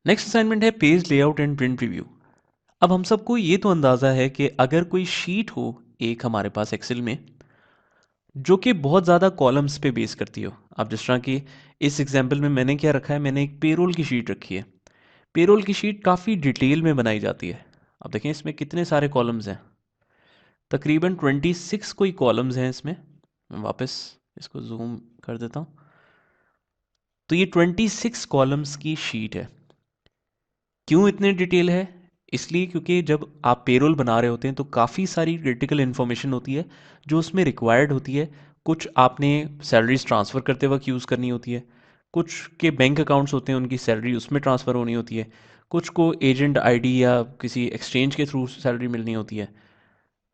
Next assignment है page layout and print review. अब हम सबको ये तो अंदाज़ा है कि अगर कोई शीट हो एक हमारे पास एक्सेल में जो कि बहुत ज़्यादा कॉलम्स पे बेस करती हो। अब जिस तरह की इस एग्जांपल में मैंने क्या रखा है, मैंने एक पेरोल की शीट रखी है। पेरोल की शीट काफ़ी डिटेल में बनाई जाती है। अब देखें इसमें कितने सारे कॉलम्स हैं, तकरीबन 26 कोई कॉलम्स हैं इसमें। मैं वापस इसको जूम कर देता हूँ। तो ये 26 कॉलम्स की शीट है। क्यों इतने डिटेल है? इसलिए क्योंकि जब आप पेरोल बना रहे होते हैं तो काफ़ी सारी क्रिटिकल इन्फॉर्मेशन होती है जो उसमें रिक्वायर्ड होती है। कुछ आपने सैलरीज ट्रांसफ़र करते वक्त यूज़ करनी होती है, कुछ के बैंक अकाउंट्स होते हैं उनकी सैलरी उसमें ट्रांसफ़र होनी होती है, कुछ को एजेंट आईडी या किसी एक्सचेंज के थ्रू सैलरी मिलनी होती है,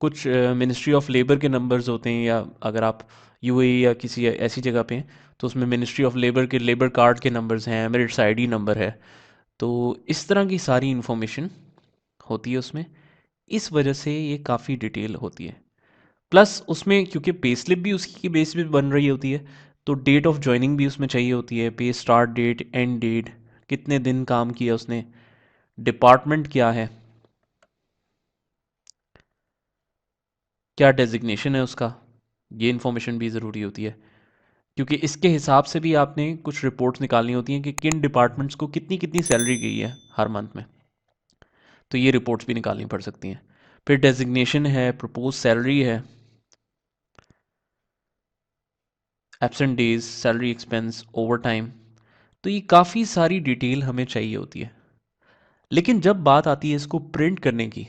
कुछ मिनिस्ट्री ऑफ लेबर के नंबर्स होते हैं, या अगर आप यूएई या किसी ऐसी जगह पे हैं तो उसमें मिनिस्ट्री ऑफ लेबर के लेबर कार्ड के नंबर्स हैं, एमिरेट्स आईडी नंबर है। तो इस तरह की सारी इन्फॉर्मेशन होती है उसमें। इस वजह से ये काफ़ी डिटेल होती है। प्लस उसमें क्योंकि पे स्लिप भी उसी की बेस पे बन रही होती है, तो डेट ऑफ जॉइनिंग भी उसमें चाहिए होती है, पे स्टार्ट डेट, एंड डेट, कितने दिन काम किया उसने, डिपार्टमेंट क्या है, क्या डेजिग्नेशन है उसका, ये इन्फॉर्मेशन भी ज़रूरी होती है। क्योंकि इसके हिसाब से भी आपने कुछ रिपोर्ट्स निकालनी होती हैं कि किन डिपार्टमेंट्स को कितनी कितनी सैलरी गई है हर मंथ में। तो ये रिपोर्ट्स भी निकालनी पड़ सकती हैं। फिर डेजिग्नेशन है, प्रपोज सैलरी है, absent days, salary expense, over time. तो ये काफ़ी सारी डिटेल हमें चाहिए होती है। लेकिन जब बात आती है इसको प्रिंट करने की,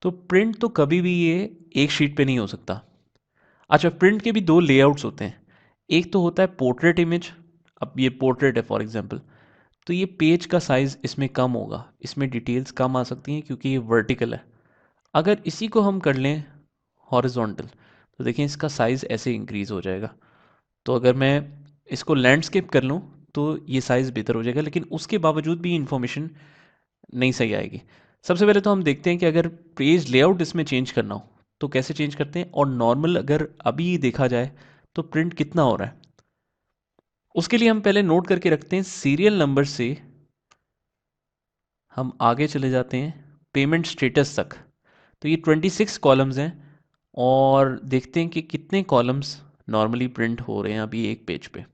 तो प्रिंट तो कभी भी ये एक शीट पे नहीं हो सकता। अच्छा, प्रिंट के भी दो लेआउट्स होते हैं। एक तो होता है पोर्ट्रेट इमेज। अब ये पोर्ट्रेट है फॉर एग्जांपल, तो ये पेज का साइज़ इसमें कम होगा, इसमें डिटेल्स कम आ सकती हैं क्योंकि ये वर्टिकल है। अगर इसी को हम कर लें हॉरिजॉन्टल, तो देखिए इसका साइज़ ऐसे इंक्रीज़ हो जाएगा। तो अगर मैं इसको लैंडस्केप कर लूँ तो ये साइज़ बेहतर हो जाएगा, लेकिन उसके बावजूद भी इन्फॉर्मेशन नहीं सही आएगी। सबसे पहले तो हम देखते हैं कि अगर पेज लेआउट इसमें चेंज करना हो तो कैसे चेंज करते हैं, और नॉर्मल अगर अभी देखा जाए तो प्रिंट कितना हो रहा है। उसके लिए हम पहले नोट करके रखते हैं सीरियल नंबर से हम आगे चले जाते हैं पेमेंट स्टेटस तक। तो ये 26 कॉलम्स हैं, और देखते हैं कि कितने कॉलम्स नॉर्मली प्रिंट हो रहे हैं अभी एक पेज पे।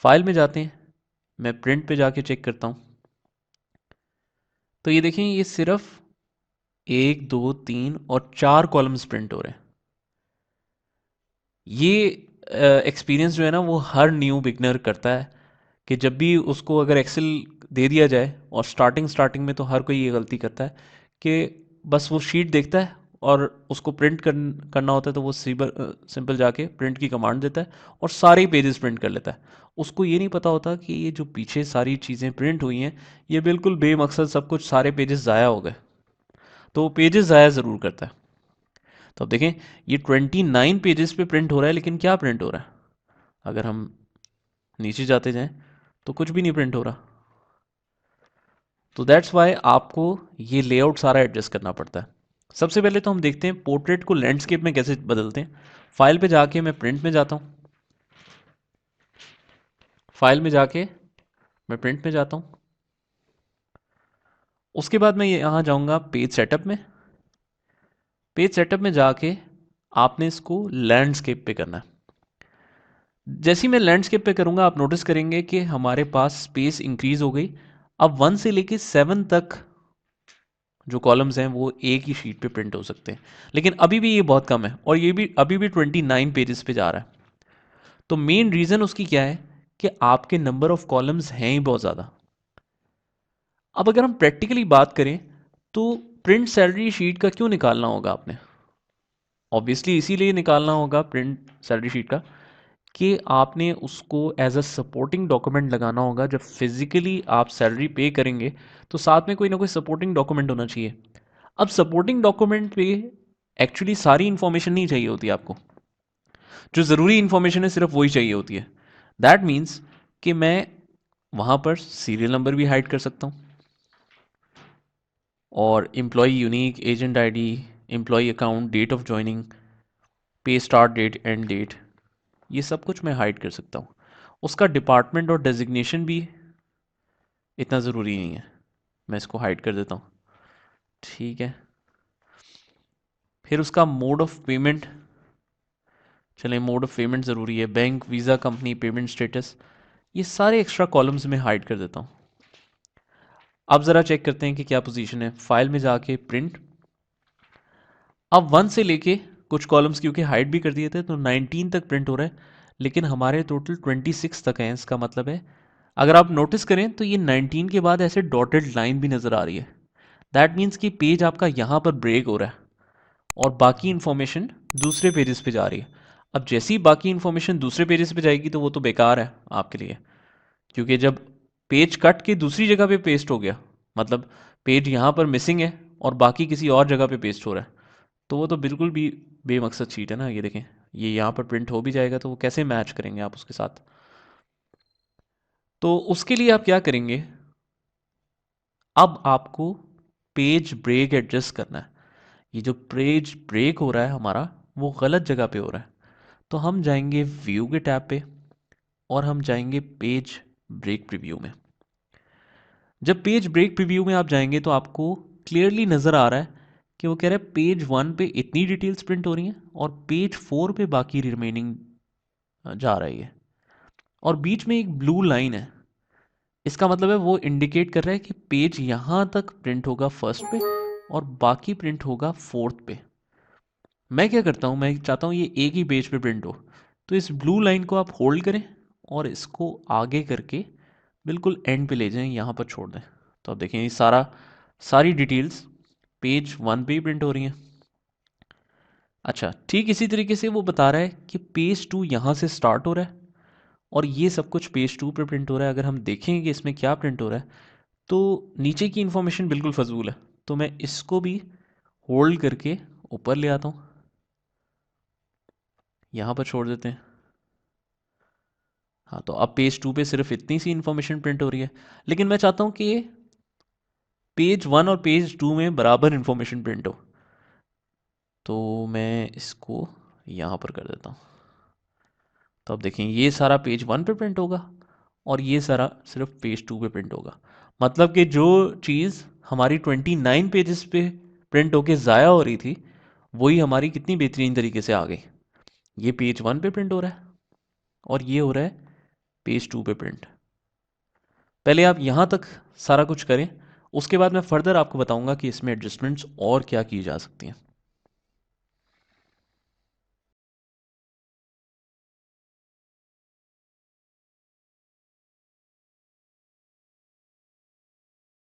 फाइल में जाते हैं, मैं प्रिंट पे जाके चेक करता हूँ। तो ये देखें, ये सिर्फ एक दो तीन और चार कॉलम्स प्रिंट हो रहे हैं। ये एक्सपीरियंस जो है ना वो हर न्यू बिगनर करता है कि जब भी उसको अगर एक्सेल दे दिया जाए, और स्टार्टिंग स्टार्टिंग में तो हर कोई ये गलती करता है कि बस वो शीट देखता है और उसको करना होता है, तो वो सिंपल जाके प्रिंट की कमांड देता है और सारे पेजेस प्रिंट कर लेता है। उसको ये नहीं पता होता कि ये जो पीछे सारी चीज़ें प्रिंट हुई हैं, ये बिल्कुल बेमकसद सब कुछ, सारे पेजेस ज़ाया हो गए। तो वो पेजेस ज़ाया ज़रूर करता है। तो अब देखें, ये 29 पेजेस पे प्रिंट हो रहा है, लेकिन क्या प्रिंट हो रहा है? अगर हम नीचे जाते जाएं तो कुछ भी नहीं प्रिंट हो रहा। तो दैट्स वाई आपको ये लेआउट सारा एडजस्ट करना पड़ता है। सबसे पहले तो हम देखते हैं पोर्ट्रेट को लैंडस्केप में कैसे बदलते हैं। फाइल पे जाके मैं प्रिंट में जाता हूँ, फाइल में जाके मैं प्रिंट में जाता हूँ। उसके बाद मैं यहाँ जाऊँगा पेज सेटअप में। पेज सेटअप में जाके आपने इसको लैंडस्केप पे करना है। जैसे ही मैं लैंडस्केप पे करूँगा आप नोटिस करेंगे कि हमारे पास स्पेस इंक्रीज हो गई। अब 1 से लेके 7 तक जो कॉलम्स हैं वो एक ही शीट पे प्रिंट हो सकते हैं, लेकिन अभी भी ये बहुत कम है, और ये भी अभी भी 29 पेजेस पे जा रहा है। तो मेन रीज़न उसकी क्या है कि आपके नंबर ऑफ कॉलम्स हैं ही बहुत ज़्यादा। अब अगर हम प्रैक्टिकली बात करें तो प्रिंट सैलरी शीट का क्यों निकालना होगा आपने? ऑब्वियसली इसीलिए निकालना होगा प्रिंट सैलरी शीट का कि आपने उसको एज अ सपोर्टिंग डॉक्यूमेंट लगाना होगा। जब फिजिकली आप सैलरी पे करेंगे तो साथ में कोई ना कोई सपोर्टिंग डॉक्यूमेंट होना चाहिए। अब सपोर्टिंग डॉक्यूमेंट पे एक्चुअली सारी इन्फॉर्मेशन नहीं चाहिए होती आपको। जो ज़रूरी इन्फॉर्मेशन है सिर्फ वही चाहिए होती है। दैट मीन्स कि मैं वहाँ पर सीरियल नंबर भी हाइड कर सकता हूँ, और employee unique, agent ID, employee account, date of joining, pay start date, end date, ये सब कुछ मैं हाइड कर सकता हूँ। उसका डिपार्टमेंट और डेजिग्नेशन भी इतना ज़रूरी नहीं है। मैं इसको हाइड कर देता हूँ। ठीक है, फिर उसका मोड ऑफ पेमेंट, चलें मोड ऑफ पेमेंट ज़रूरी है, bank, visa, company, payment status, ये सारे एक्स्ट्रा कॉलम्स में हाइड कर देता हूँ। अब ज़रा चेक करते हैं कि क्या पोजीशन है। फाइल में जाके प्रिंट, अब 1 से लेके कुछ कॉलम्स क्योंकि हाइड भी कर दिए थे तो 19 तक प्रिंट हो रहा है, लेकिन हमारे टोटल 26 तक हैं। इसका मतलब है अगर आप नोटिस करें तो ये 19 के बाद ऐसे डॉटेड लाइन भी नज़र आ रही है। दैट मीन्स कि पेज आपका यहाँ पर ब्रेक हो रहा है और बाकी इन्फॉर्मेशन दूसरे पेजेस पे जा रही है। अब जैसे ही बाकी इन्फॉर्मेशन दूसरे पेजेस पे जाएगी तो वो तो बेकार है आपके लिए, क्योंकि जब पेज कट के दूसरी जगह पे पेस्ट हो गया, मतलब पेज यहाँ पर मिसिंग है और बाकी किसी और जगह पे पेस्ट हो रहा है, तो वो तो बिल्कुल भी बेमकसद चीट है ना। ये देखें, ये यहाँ पर प्रिंट हो भी जाएगा तो वो कैसे मैच करेंगे आप उसके साथ। तो उसके लिए आप क्या करेंगे, अब आपको पेज ब्रेक एडजस्ट करना है। ये जो पेज ब्रेक हो रहा है हमारा, वो गलत जगह पे हो रहा है। तो हम जाएंगे व्यू के टैब पे और हम जाएंगे पेज ब्रेक प्रीव्यू में। जब पेज ब्रेक प्रीव्यू में आप जाएंगे तो आपको क्लियरली नज़र आ रहा है कि वो कह रहा है पेज 1 पे इतनी डिटेल्स प्रिंट हो रही हैं और पेज 4 पे बाकी रिमेनिंग जा रही है, और बीच में एक ब्लू लाइन है। इसका मतलब है वो इंडिकेट कर रहा है कि पेज यहाँ तक प्रिंट होगा फर्स्ट पे और बाकी प्रिंट होगा फोर्थ पे। मैं क्या करता हूँ, मैं चाहता हूँ ये एक ही पेज पे प्रिंट हो, तो इस ब्लू लाइन को आप होल्ड करें और इसको आगे करके बिल्कुल एंड पे ले जाएं, यहाँ पर छोड़ दें। तो आप देखें ये सारी डिटेल्स पेज 1 पे ही प्रिंट हो रही हैं। अच्छा, ठीक इसी तरीके से वो बता रहा है कि पेज 2 यहाँ से स्टार्ट हो रहा है और ये सब कुछ पेज 2 पे प्रिंट हो रहा है। अगर हम देखें कि इसमें क्या प्रिंट हो रहा है तो नीचे की इन्फॉर्मेशन बिल्कुल फजूल है, तो मैं इसको भी होल्ड करके ऊपर ले आता हूँ, यहाँ पर छोड़ देते हैं। हाँ, तो अब पेज 2 पे सिर्फ इतनी सी इन्फॉर्मेशन प्रिंट हो रही है, लेकिन मैं चाहता हूँ कि पेज 1 और पेज 2 में बराबर इन्फॉर्मेशन प्रिंट हो, तो मैं इसको यहाँ पर कर देता हूँ। तो अब देखें ये सारा पेज 1 पे प्रिंट होगा और ये सारा सिर्फ पेज 2 पे प्रिंट होगा। मतलब कि जो चीज़ हमारी 29 पेजेस पे प्रिंट होके ज़ाया हो रही थी, वही हमारी कितनी बेहतरीन तरीके से आ गई। ये पेज 1 पे प्रिंट हो रहा है और ये हो रहा है पेज 2 पे प्रिंट। पहले आप यहाँ तक सारा कुछ करें, उसके बाद मैं फर्दर आपको बताऊंगा कि इसमें एडजस्टमेंट्स और क्या की जा सकती हैं।